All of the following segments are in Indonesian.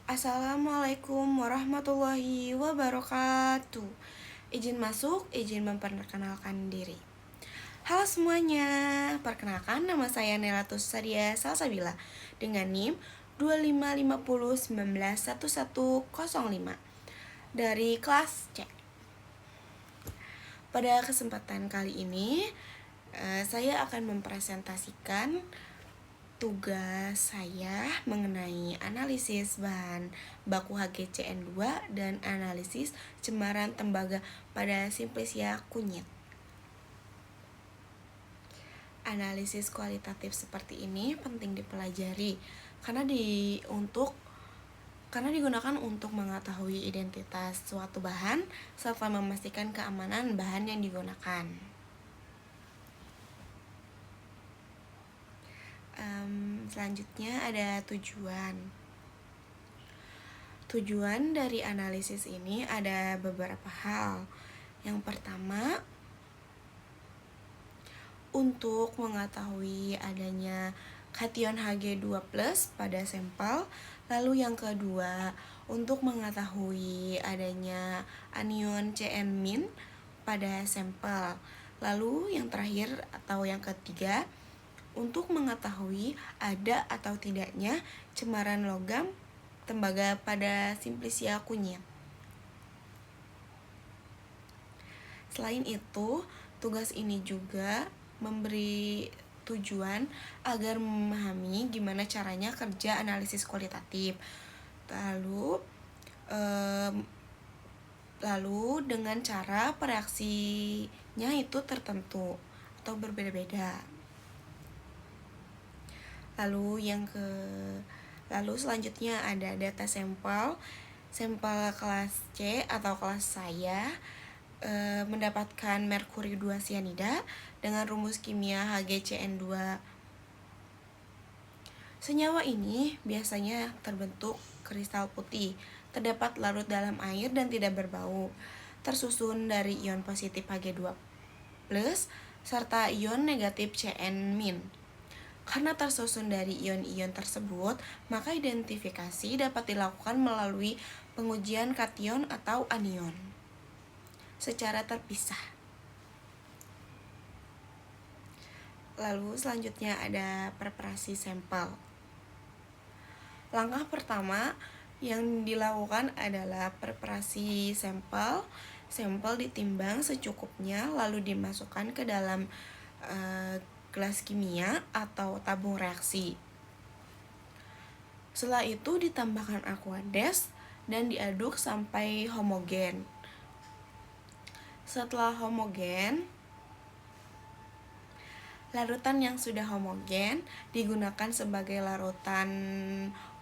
Assalamualaikum warahmatullahi wabarakatuh. Izin masuk, izin memperkenalkan diri. Halo semuanya, perkenalkan nama saya Nelatus Sadia Salsabila dengan NIM 2550191105 dari kelas C. Pada kesempatan kali ini, saya akan mempresentasikan tugas saya mengenai analisis bahan baku HgCN2 dan analisis cemaran tembaga pada Simplicia kunyit. Analisis kualitatif seperti ini penting dipelajari karena digunakan untuk mengetahui identitas suatu bahan serta memastikan keamanan bahan yang digunakan. Selanjutnya ada tujuan. Tujuan dari analisis ini ada beberapa hal. Yang pertama, untuk mengetahui adanya kation Hg2+ pada sampel. Lalu yang kedua, untuk mengetahui adanya anion Cn- pada sampel. Lalu yang terakhir atau yang ketiga, untuk mengetahui ada atau tidaknya cemaran logam tembaga pada Simplicia kunyit. Selain itu, tugas ini juga memberi tujuan agar memahami gimana caranya kerja analisis kualitatif. Lalu dengan cara reaksinya itu tertentu atau berbeda-beda. Lalu selanjutnya ada data sampel kelas C atau kelas saya mendapatkan merkuri 2 sianida dengan rumus kimia HgCN2. Senyawa ini biasanya terbentuk kristal putih, terdapat larut dalam air dan tidak berbau, tersusun dari ion positif Hg2+ serta ion negatif Cn-. Karena tersusun dari ion-ion tersebut, maka identifikasi dapat dilakukan melalui pengujian kation atau anion secara terpisah. Lalu selanjutnya ada preparasi sampel. Langkah pertama yang dilakukan adalah preparasi sampel. Sampel ditimbang secukupnya lalu dimasukkan ke dalam gelas kimia atau tabung reaksi. Setelah itu ditambahkan aqueous dan diaduk sampai homogen. Setelah homogen, larutan yang sudah homogen digunakan sebagai larutan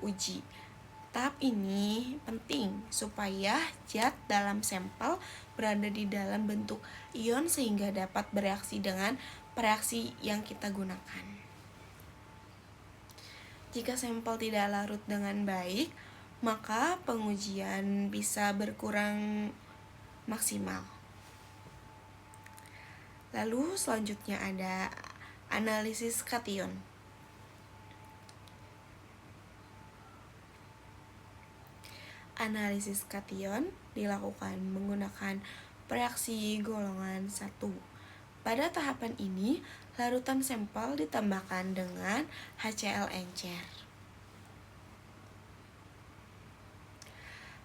uji. Tahap ini penting supaya zat dalam sampel berada di dalam bentuk ion sehingga dapat bereaksi dengan reaksi yang kita gunakan. Jika sampel tidak larut dengan baik, maka pengujian bisa berkurang maksimal. Lalu selanjutnya ada analisis kation. Analisis kation dilakukan menggunakan reaksi golongan 1. Pada tahapan ini, larutan sampel ditambahkan dengan HCl encer.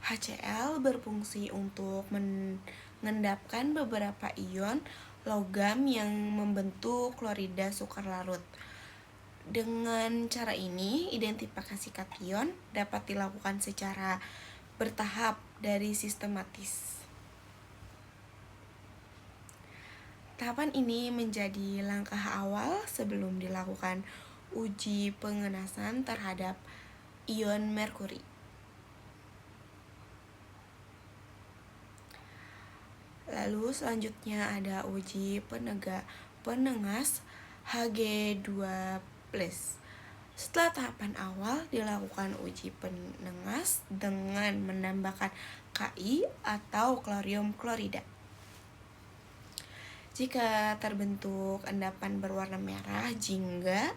HCl berfungsi untuk mengendapkan beberapa ion logam yang membentuk klorida sukar larut. Dengan cara ini, identifikasi kation dapat dilakukan secara bertahap dari sistematis. Tahapan ini menjadi langkah awal sebelum dilakukan uji pengenasan terhadap ion merkuri. Lalu selanjutnya ada uji penengas Hg2+. Setelah tahapan awal dilakukan uji penengas dengan menambahkan Ki atau klorium klorida. Jika terbentuk endapan berwarna merah jingga,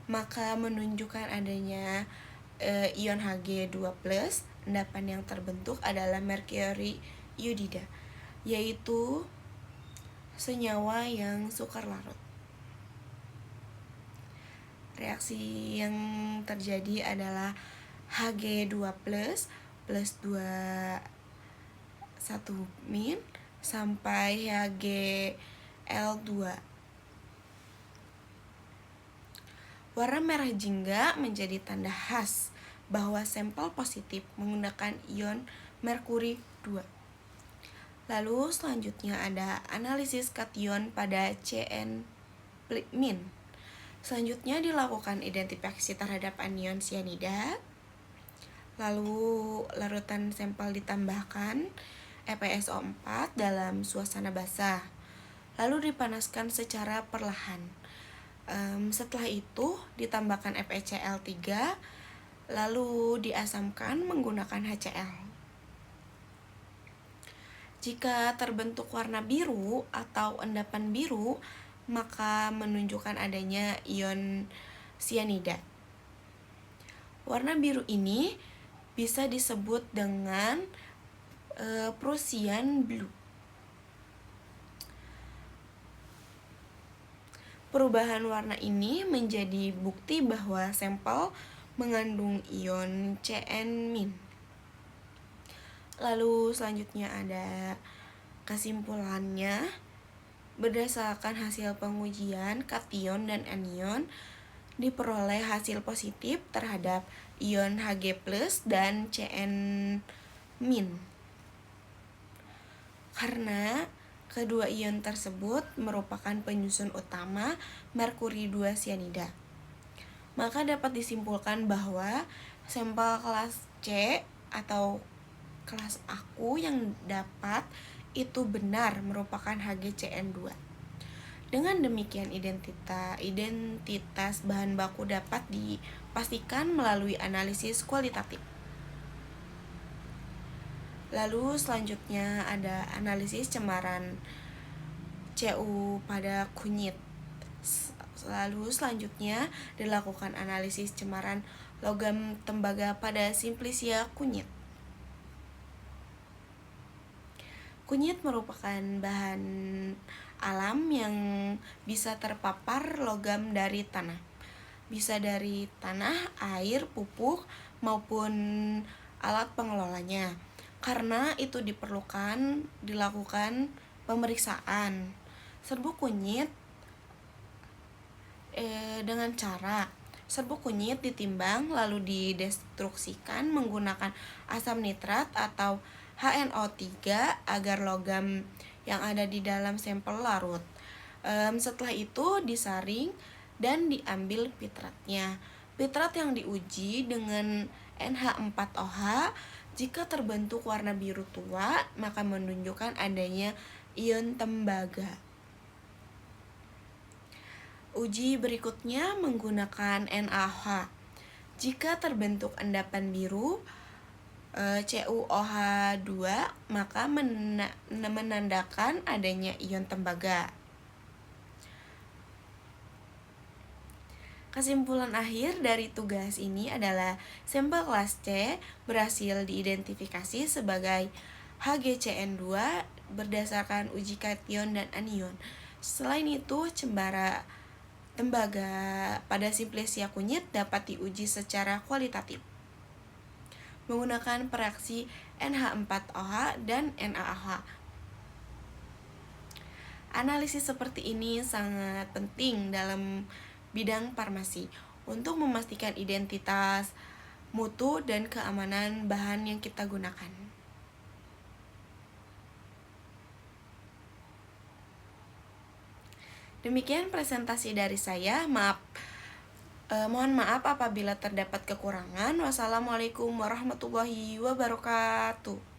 maka menunjukkan adanya ion Hg2+, endapan yang terbentuk adalah merkuri iodida, yaitu senyawa yang sukar larut. Reaksi yang terjadi adalah Hg2+ plus 2 1- sampai HgL2. Warna merah jingga menjadi tanda khas bahwa sampel positif menggunakan ion merkuri 2. Lalu selanjutnya ada analisis kation pada Cn-. Selanjutnya dilakukan identifikasi terhadap anion sianida. Lalu larutan sampel ditambahkan FeSO4 dalam suasana basah. Lalu dipanaskan secara perlahan. Setelah itu ditambahkan FeCl3, lalu diasamkan menggunakan HCl. Jika terbentuk warna biru atau endapan biru, maka menunjukkan adanya ion sianida. Warna biru ini bisa disebut dengan Prussian blue. Perubahan warna ini menjadi bukti bahwa sampel mengandung ion Cn-. Lalu selanjutnya ada kesimpulannya. Berdasarkan hasil pengujian kation dan anion, diperoleh hasil positif terhadap ion Hg+ dan Cn-. Karena kedua ion tersebut merupakan penyusun utama merkuri 2 sianida, maka dapat disimpulkan bahwa sampel kelas C atau kelas aku yang dapat itu benar merupakan HgCN2. Dengan demikian identitas bahan baku dapat dipastikan melalui analisis kualitatif. Lalu selanjutnya ada analisis cemaran Cu pada kunyit. Lalu selanjutnya dilakukan analisis cemaran logam tembaga pada simplicia kunyit. Kunyit merupakan bahan alam yang bisa terpapar logam dari tanah. Bisa dari tanah, air, pupuk, maupun alat pengelolanya. Karena itu dilakukan pemeriksaan serbuk kunyit dengan cara serbuk kunyit ditimbang lalu didestruksikan menggunakan asam nitrat atau HNO3 agar logam yang ada di dalam sampel larut. Setelah itu disaring dan diambil pitratnya. Pitrat yang diuji dengan NH4OH. Jika terbentuk warna biru tua, maka menunjukkan adanya ion tembaga. Uji berikutnya menggunakan NaOH. Jika terbentuk endapan biru CuOH2, maka menandakan adanya ion tembaga. Kesimpulan akhir dari tugas ini adalah sampel kelas C berhasil diidentifikasi sebagai HgCN2 berdasarkan uji kation dan anion. Selain itu, cembara tembaga pada simplicia kunyit dapat diuji secara kualitatif menggunakan reaksi NH4OH dan NaOH. Analisis seperti ini sangat penting dalam bidang farmasi untuk memastikan identitas, mutu, dan keamanan bahan yang kita gunakan. Demikian presentasi dari saya. Mohon maaf apabila terdapat kekurangan. Wassalamualaikum warahmatullahi wabarakatuh.